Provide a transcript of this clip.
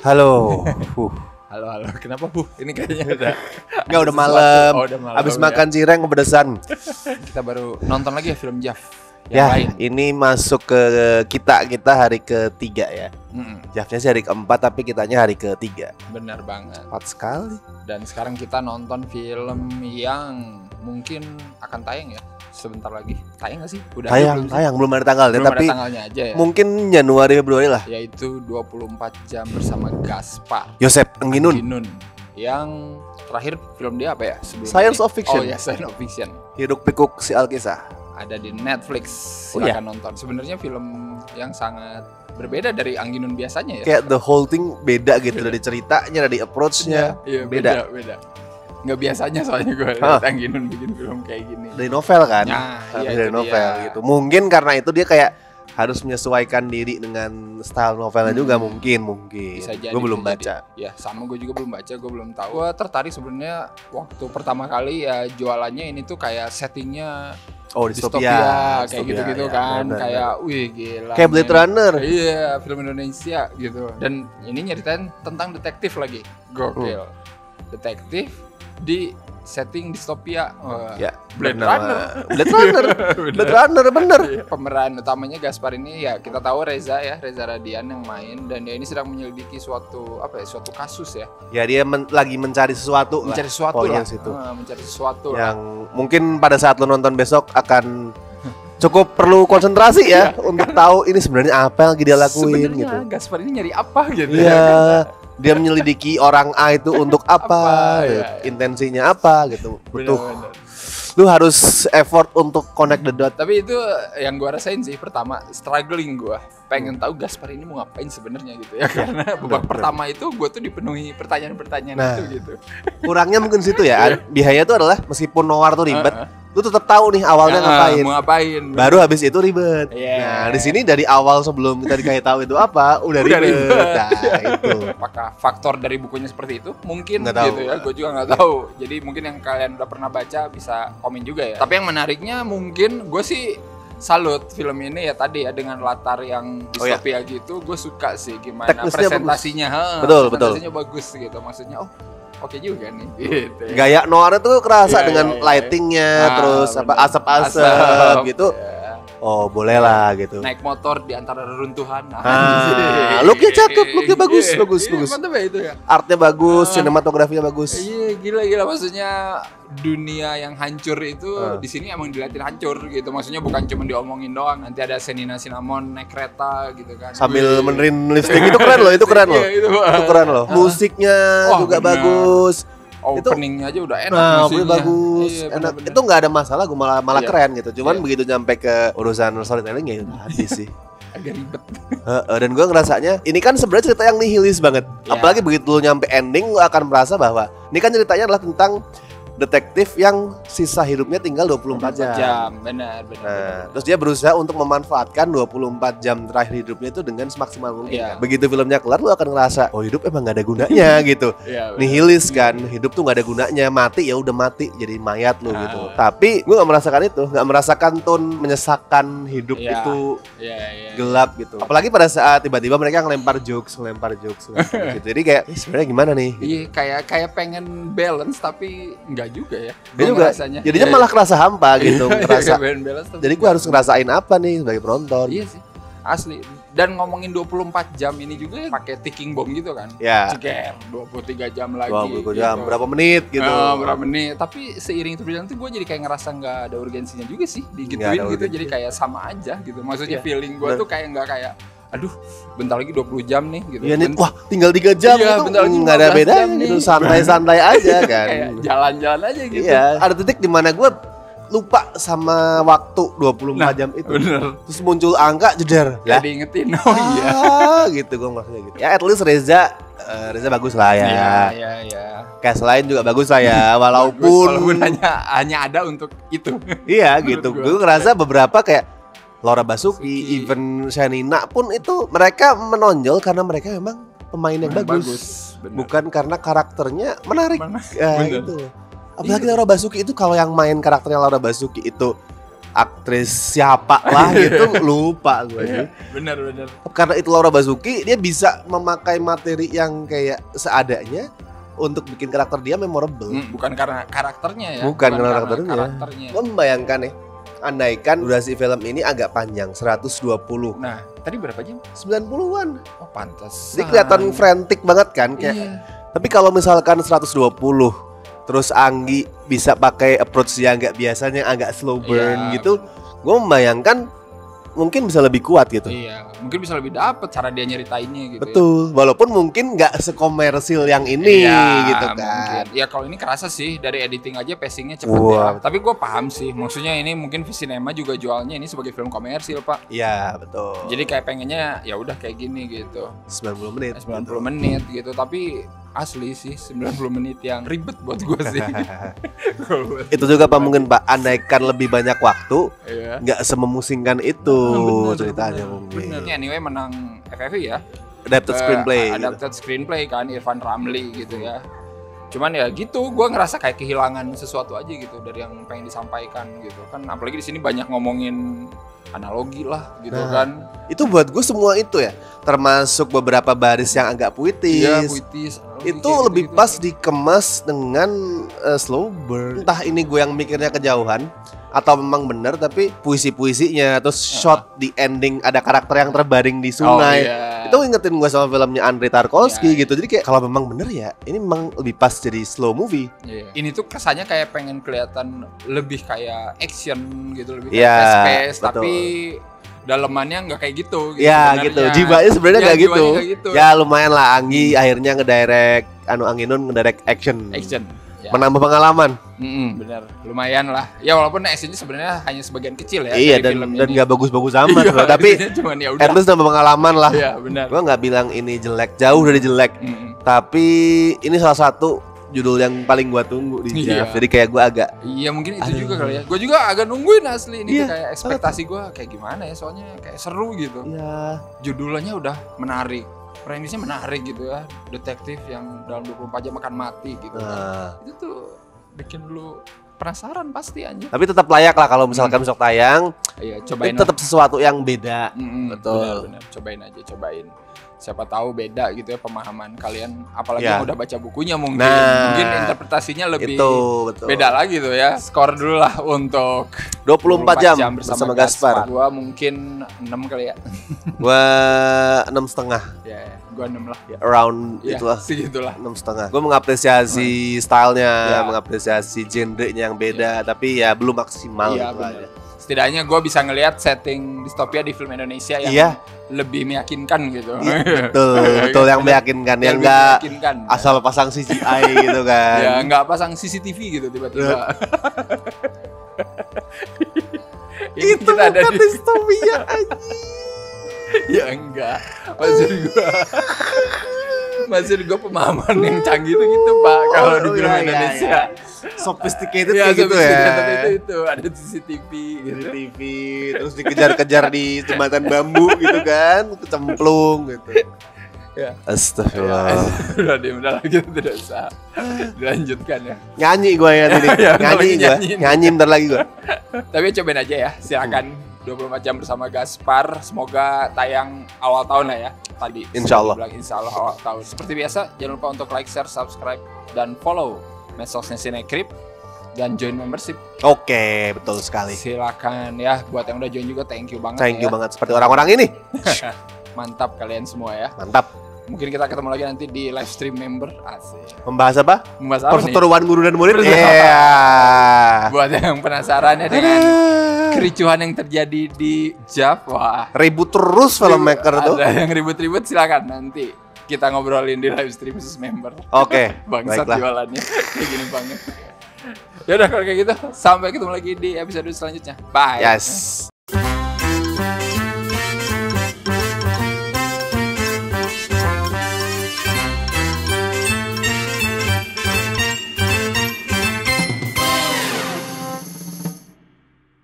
Halo. Halo, kenapa Ini kayaknya udah malam. Oh, udah malam. Habis makan cireng kepedesan. Kita baru nonton lagi ya film Jav yang Ya, lain. ini masuk ke kita hari ketiga ya. Javnya sih hari keempat, tapi kitanya hari ketiga. Benar banget. Cepat sekali. Dan sekarang kita nonton film yang mungkin akan tayang ya sebentar lagi. Tayang nggak sih? Udah Tayang, belum ada tanggalnya, belum tapi ada tanggalnya aja ya. mungkin Januari Februari lah. Yaitu 24 jam bersama Gaspar Yosep Angginun. Yang terakhir film dia apa ya? Sebelum Science ini? of Fiction. Oh ya, Science of Fiction. Hiruk pikuk si Alkisah. Ada di Netflix. Oh, iya? Silakan nonton. Sebenarnya film yang sangat berbeda dari Angginun biasanya ya. Kayak the whole thing beda gitu, dari ceritanya, dari approach-nya. Iya, beda. Nggak biasanya soalnya gue lihat Angginun bikin film kayak gini. Dari novel kan? Nah, iya, dari itu novel dia. gitu. Mungkin karena itu dia kayak harus menyesuaikan diri dengan style novelnya juga mungkin. Bisa jadi. Gue belum bisa baca. jadi. Ya, sama gue juga belum baca, gue belum tahu. Gue tertarik sebenarnya waktu pertama kali ya jualannya ini tuh kayak settingnya Oh, distopia kayak gitu-gitu ya, kan, bener. kayak wih gila. Kayak Blade Runner. Iya, film Indonesia gitu. Dan ini nyeritain tentang detektif lagi. Gokil. Detektif di setting distopia. Ya, Blade bernama- Runner. Blade Runner bener. Pemeran utamanya Gaspar ini ya kita tahu Reza Radian yang main, dan dia ini sedang menyelidiki suatu kasus ya. Ya dia lagi mencari sesuatu lah. Mencari sesuatu Pokoknya lah. situ. Mencari sesuatu Yang lah. mungkin pada saat lo nonton besok akan cukup perlu konsentrasi ya untuk tahu ini sebenarnya apa yang lagi dia lakuin Sebenarnya gitu. Gaspar ini nyari apa gitu Iya, dia menyelidiki orang A itu untuk apa, ya. intensinya apa gitu. Butuh, Benar-benar. lu harus effort untuk connect the dot. Tapi itu yang gua rasain sih, pertama struggling gua pengen tahu Gaspar ini mau ngapain sebenarnya gitu ya, karena babak pertama itu gua tuh dipenuhi pertanyaan-pertanyaan itu gitu. Kurangnya mungkin situ ya. Biaya itu adalah meskipun noir tuh ribet, lu tetap tahu nih awalnya ngapain. Mau ngapain? Baru habis itu ribet. Iya. Nah, di sini dari awal sebelum kita dikasih tahu itu apa, udah ribet. Nah, itu. Apakah faktor dari bukunya seperti itu? Mungkin Nggak tahu. gitu ya, gue juga nggak tahu. Jadi mungkin yang kalian udah pernah baca bisa komen juga ya. Tapi yang menariknya mungkin gue sih salut film ini ya tadi ya, dengan latar yang distopia gitu. Gue suka sih gimana Teknisnya presentasinya. Betul. Presentasinya bagus gitu. Maksudnya oke juga nih gitu. Gaya noir itu kerasa Iya, dengan iya. lightingnya, terus bener. asap-asap gitu. Ya. Oh, boleh lah gitu. Naik motor di antara reruntuhan. Looknya cakep, looknya bagus. Mantap ya itu ya. Artnya bagus, sinematografinya bagus. Iya, gila maksudnya dunia yang hancur itu di sini emang dilihatin hancur gitu. Maksudnya bukan cuma diomongin doang. Nanti ada Senina Cinnamon naik kereta gitu kan. Sambil menerin lipstick itu keren loh, itu keren loh. Iya, Itu keren loh. Musiknya juga bener. bagus. Openingnya aja udah enak. Nah, musiknya. bagus, Iya, enak. bener-bener. Itu nggak ada masalah, gue malah Iya. keren gitu. Cuman Iya. begitu nyampe ke urusan storytelling ya udah habis sih. agak ribet. Dan gue ngerasanya ini kan sebenarnya cerita yang nihilis banget. Iya. Apalagi begitu lu nyampe ending, lu akan merasa bahwa ini kan ceritanya adalah tentang detektif yang sisa hidupnya tinggal 24 jam. Benar. Nah, terus dia berusaha untuk memanfaatkan 24 jam terakhir hidupnya itu dengan semaksimal mungkin. Iya. Kan? Begitu filmnya kelar, lu akan ngerasa, oh hidup emang gak ada gunanya gitu. Iya, benar. Nihilis kan, hidup tuh gak ada gunanya, mati ya udah mati, jadi mayat lu gitu. Tapi gue gak merasakan itu, gak merasakan tone menyesakan hidup Iya. itu Iya. gelap gitu. Apalagi pada saat tiba-tiba mereka ngelempar jokes gitu. Jadi kayak, sebenarnya gimana nih? Gitu. Iya, kayak pengen balance tapi enggak juga ya. Dia Gua juga ngerasanya. jadinya Iya, malah kerasa hampa gitu, ngerasa. balance tapi Jadi gue harus ngerasain apa nih sebagai penonton? Iya sih, asli. Dan ngomongin 24 jam ini juga ya pakai ticking bomb gitu kan. Ya. Ceker, 23 jam lagi. 20 jam, berapa menit gitu. Berapa menit. Tapi seiring itu berjalan tuh gue jadi kayak ngerasa nggak ada urgensinya juga sih. Nggak Digituin ada gitu, urgensi. jadi kayak sama aja gitu. Maksudnya Iya, feeling gue bener. tuh kayak nggak kayak aduh bentar lagi 20 jam nih gitu. Iya nih, wah tinggal 3 jam Iya, itu bentar lagi nggak ada 15 bedanya jam gitu, nih. santai-santai aja kan. Kayak jalan-jalan aja gitu. Iya, ada titik di mana gue lupa sama waktu 24 jam itu. Bener. Terus muncul angka jeder. Gak diingetin. Oh iya. Gitu gue maksudnya gitu. Ya at least Reza bagus lah ya. Iya. Cast lain juga bagus lah ya, Walaupun walaupun hanya ada untuk itu. iya gitu. Menurut gua. Gue ngerasa beberapa kayak Laura Basuki, even Shanina pun itu mereka menonjol karena mereka memang pemain yang bagus. Bener. Bukan karena karakternya menarik. Ya, Bener. gitu. Apalagi Laura Basuki itu, kalau yang main karakternya Laura Basuki itu aktris siapa lah gitu, lupa gue sih. Bener. Karena itu Laura Basuki, dia bisa memakai materi yang kayak seadanya untuk bikin karakter dia memorable. Bukan karena karakternya ya. Bukan karena karakternya. Gue membayangkan nih, andaikan durasi film ini agak panjang, 120. Nah, tadi berapa jam? 90-an. Oh, pantas. Jadi kelihatan frantic banget kan kayak. Iya. Tapi kalau misalkan 120, terus Anggi bisa pakai approach yang agak biasanya agak slow burn gitu, gue membayangkan mungkin bisa lebih kuat gitu. Iya, mungkin bisa lebih dapet cara dia nyeritainnya gitu. Betul, walaupun mungkin nggak sekomersil yang ini gitu kan. Mungkin. Ya kalau ini kerasa sih dari editing aja pacingnya cepet ya. Tapi gue paham sih, maksudnya ini mungkin Visinema juga jualnya ini sebagai film komersil pak. Iya betul. Jadi kayak pengennya ya udah kayak gini gitu. 90 menit. 90 menit gitu, tapi asli sih 90 menit yang ribet buat gue sih. Itu juga Pak mungkin Pak, andaikan lebih banyak waktu, nggak sememusingkan itu ceritanya mungkin. Ini anyway menang FFI ya. Adapted screenplay. Adapted screenplay kan Irfan Ramli gitu ya. Cuman ya gitu, gue ngerasa kayak kehilangan sesuatu aja gitu dari yang pengen disampaikan gitu kan. Apalagi di sini banyak ngomongin analogi lah gitu kan. Itu buat gue semua itu ya, termasuk beberapa baris yang agak puitis. Iya, puitis. Itu lebih gitu, pas dikemas dengan slow burn. Entah ini gue yang mikirnya kejauhan atau memang benar, tapi puisi-puisinya atau shot di ending ada karakter yang terbaring di sungai. Itu ingetin gue sama filmnya Andrei Tarkovsky gitu. Jadi kayak kalau memang benar ya, ini memang lebih pas jadi slow movie. Ini tuh kesannya kayak pengen kelihatan lebih kayak action gitu, lebih kayak fast-paced, tapi dalemannya nggak kayak gitu. Ya gitu, jiwanya sebenarnya nggak gitu. Ya lumayan lah Anggi akhirnya ngedirect, Angginun ngedirect action. Ya. Menambah pengalaman. Bener, lumayan lah. Ya walaupun actionnya sebenarnya hanya sebagian kecil ya. Iya dan nggak bagus-bagus amat. Tapi at least nambah pengalaman lah. Iya benar. Gue nggak bilang ini jelek, jauh dari jelek. Tapi ini salah satu judul yang paling gue tunggu di Jeff. Jadi kayak gue agak. Iya mungkin itu juga kali ya. Gue juga agak nungguin asli ini kayak ekspektasi gue kayak gimana ya. Soalnya kayak seru gitu. Iya. Judulnya udah menarik. Premisnya menarik gitu ya, detektif yang dalam 24 jam akan mati gitu. Itu tuh bikin lu penasaran pasti anjir. Tapi tetap layak lah kalau misalkan besok tayang. Iya, cobain. Tetap sesuatu yang beda. Betul. Benar. Cobain. Siapa tahu beda gitu ya pemahaman kalian, apalagi yang udah baca bukunya mungkin. Mungkin interpretasinya lebih beda lagi tuh ya. Skor dulu lah untuk 24 jam bersama Gaspar. Gua mungkin 6 kali ya. Gua 6,5. Ya, gua 6 lah. Around itulah. Segitulah. 6,5. Gua mengapresiasi stylenya, mengapresiasi genrenya yang beda, tapi ya belum maksimal gitu aja. Setidaknya gue bisa ngelihat setting distopia di film Indonesia yang lebih meyakinkan gitu. Betul yang meyakinkan, yang nggak asal pasang CGI gitu kan. Ya nggak pasang CCTV gitu tiba-tiba. Itu bukan distopia aja. Ya enggak, maksud gue pemahaman yang canggih itu gitu pak kalau di film Indonesia. Sophisticated kayak gitu ya. Itu ada CCTV gitu. Terus dikejar-kejar di jembatan bambu gitu kan, kecemplung gitu. Ya. Astagfirullah. Udah lagi tidak usah dilanjutkan ya. Nyanyi gue ya tadi. Nyanyi bentar lagi gue. Tapi cobain aja ya, silakan 24 jam bersama Gaspar. Semoga tayang awal tahun lah ya. Tadi Insyaallah awal tahun. Seperti biasa jangan lupa untuk like, share, subscribe dan follow medsosnya Cinecrip dan join membership. Oke, betul sekali. Silakan ya, buat yang udah join juga thank you banget. Thank you banget seperti orang-orang ini. Mantap kalian semua ya. Mantap. Mungkin kita ketemu lagi nanti di live stream member. Asik. Membahas apa? Membahas apa nih? Perseteruan guru dan murid. Buat yang penasaran ya dengan kericuhan yang terjadi di JAV. Wah, ribut terus filmmaker tuh. Ada yang ribut-ribut silakan nanti kita ngobrolin di live stream khusus member. Oke. Bangsat jualannya kayak gini banget. Ya udah kalau kayak gitu sampai ketemu lagi di episode selanjutnya. Bye. Yes.